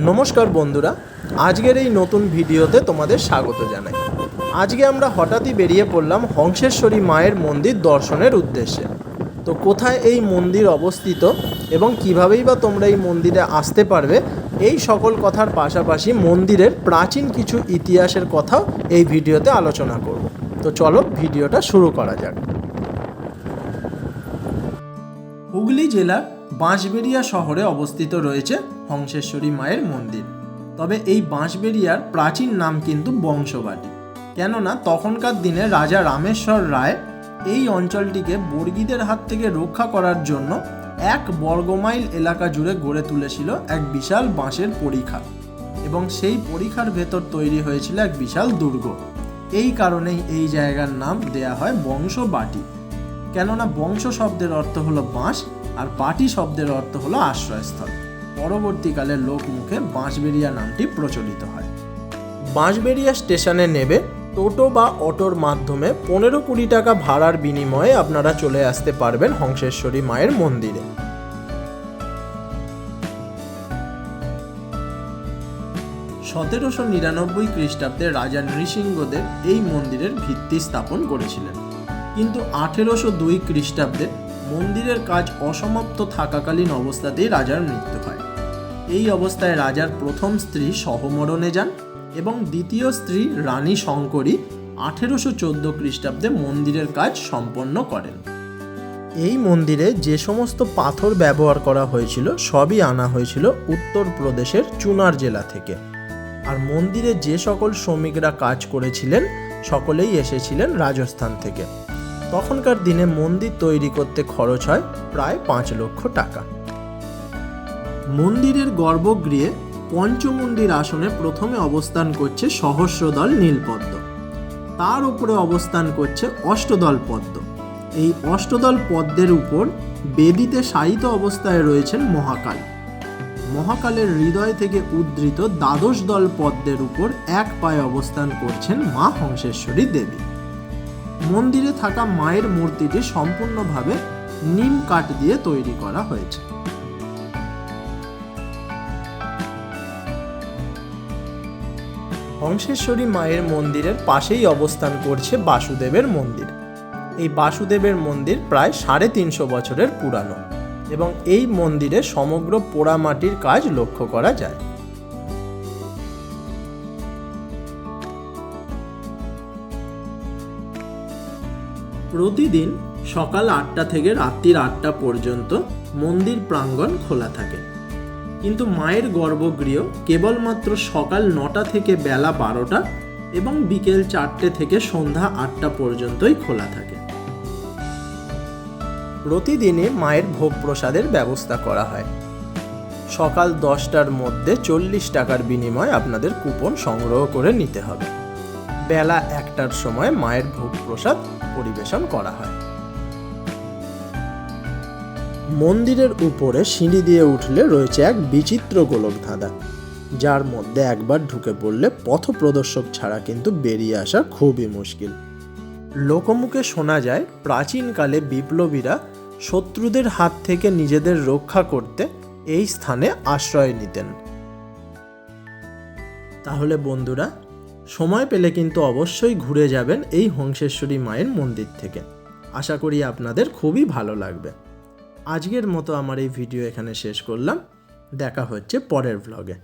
নমস্কার বন্ধুরা, আজকের এই নতুন ভিডিওতে তোমাদের স্বাগত জানাই। আজকে আমরা হঠাৎই বেরিয়ে পড়লাম হংসেশ্বরী মায়ের মন্দির দর্শনের উদ্দেশ্যে। তো কোথায় এই মন্দির অবস্থিত এবং কীভাবেই বা তোমরা এই মন্দিরে আসতে পারবে, এই সকল কথার পাশাপাশি মন্দিরের প্রাচীন কিছু ইতিহাসের কথাও এই ভিডিওতে আলোচনা করব। তো চলো ভিডিওটা শুরু করা যাক। হুগলি জেলার বাঁশবেড়িয়া শহরে অবস্থিত রয়েছে হংসেশ্বরী মায়ের মন্দির। তবে এই বাঁশবেড়িয়ার প্রাচীন নাম কিন্তু বংশবাটি, কেননা তখনকার দিনে রাজা রামেশ্বর রায় এই অঞ্চলটিকে বর্গীদের হাত থেকে রক্ষা করার জন্য 1 বর্গমাইল এলাকা জুড়ে গড়ে তুলেছিল এক বিশাল বাঁশের পরিখা, এবং সেই পরিখার ভেতর তৈরি হয়েছিল এক বিশাল দুর্গ। এই কারণেই এই জায়গার নাম দেয়া হয় বংশবাটি, কেননা বংশ শব্দের অর্থ হলো বাঁশ আর বাটি শব্দের অর্থ হলো আশ্রয়স্থল। পরবর্তীকালে লোকমুখে বাঁশবেড়িয়া নামটি প্রচলিত হয়। বাঁশবেড়িয়া স্টেশনে নেবে টোটো বা অটোর মাধ্যমে 15-20 টাকা ভাড়ার বিনিময়ে আপনারা চলে আসতে পারবেন হংসেশ্বরী মায়ের মন্দিরে। (1799 খ্রিস্টাব্দে রাজা নৃসিংহদেব এই মন্দিরের ভিত্তি স্থাপন করেছিলেন, কিন্তু 1802 খ্রিস্টাব্দে মন্দিরের কাজ অসমাপ্ত থাকাকালীন অবস্থাতেই রাজার মৃত্যু হয়। এই অবস্থায় রাজার প্রথম স্ত্রী সহমরণে যান এবং দ্বিতীয় স্ত্রী রানী শঙ্করী 1814 খ্রিস্টাব্দে মন্দিরের কাজ সম্পন্ন করেন। এই মন্দিরে যে সমস্ত পাথর ব্যবহার করা হয়েছিল সবই আনা হয়েছিল উত্তরপ্রদেশের চুনার জেলা থেকে, আর মন্দিরে যে সকল শ্রমিকরা কাজ করেছিলেন সকলেই এসেছিলেন রাজস্থান থেকে। তখনকার দিনে মন্দির তৈরি করতে খরচ হয় প্রায় 5 লক্ষ টাকা। মন্দিরের গর্ভগৃহে পঞ্চমুণ্ডির আসনে প্রথমে অবস্থান করছে সহস্রদল নীলপদ্ম, তার উপরে অবস্থান করছে অষ্টদল পদ্ম। এই অষ্টদল পদ্মের উপর বেদিতে শায়িত অবস্থায় রয়েছেন মহাকাল। মহাকালের হৃদয় থেকে উদ্ধৃত 12 দল পদ্মের উপর এক পায়ে অবস্থান করছেন মা হংসেশ্বরী দেবী। মন্দিরে থাকা মায়ের মূর্তিটি সম্পূর্ণভাবে নিম কাঠ দিয়ে তৈরি করা হয়েছে। হংসেশ্বরী মায়ের মন্দিরের পাশেই অবস্থান করছে বাসুদেবের মন্দির। এই বাসুদেবের মন্দির প্রায় 350 বছরের পুরানো, এবং এই মন্দিরে সমগ্র পোড়ামাটির কাজ লক্ষ্য করা যায়। প্রতিদিন সকাল 8টা থেকে রাত্রির 8টা পর্যন্ত মন্দির প্রাঙ্গণ খোলা থাকে, কিন্তু মায়ের গর্ভগৃহ কেবলমাত্র সকাল 9টা থেকে বেলা 12টা এবং বিকেল 4টে থেকে সন্ধ্যা 8টা পর্যন্তই খোলা থাকে। প্রতিদিনই মায়ের ভোগ প্রসাদের ব্যবস্থা করা হয়। সকাল 10টার মধ্যে 40 টাকার বিনিময়ে আপনাদের কুপন সংগ্রহ করে নিতে হবে। বেলা 1টার সময় মায়ের ভোগ প্রসাদ পরিবেশন করা হয়। মন্দিরের উপরে সিঁড়ি দিয়ে উঠলে রয়েছে এক বিচিত্র গোলকধাঁধা, যার মধ্যে একবার ঢুকে পড়লে পথপ্রদর্শক ছাড়া কিন্তু বেরিয়ে আসা খুবই মুশকিল। লোকমুখে শোনা যায় প্রাচীনকালে বিপ্লবীরা শত্রুদের হাত থেকে নিজেদের রক্ষা করতে এই স্থানে আশ্রয় নিতেন। তাহলে বন্ধুরা, সময় পেলে কিন্তু অবশ্যই ঘুরে যাবেন এই হংসেশ্বরী মায়ের মন্দির থেকে। আশা করি আপনাদের খুবই ভালো লাগবে। আজকের মতো আমার এই ভিডিও এখানে শেষ করলাম। দেখা হচ্ছে পরের ভ্লগে।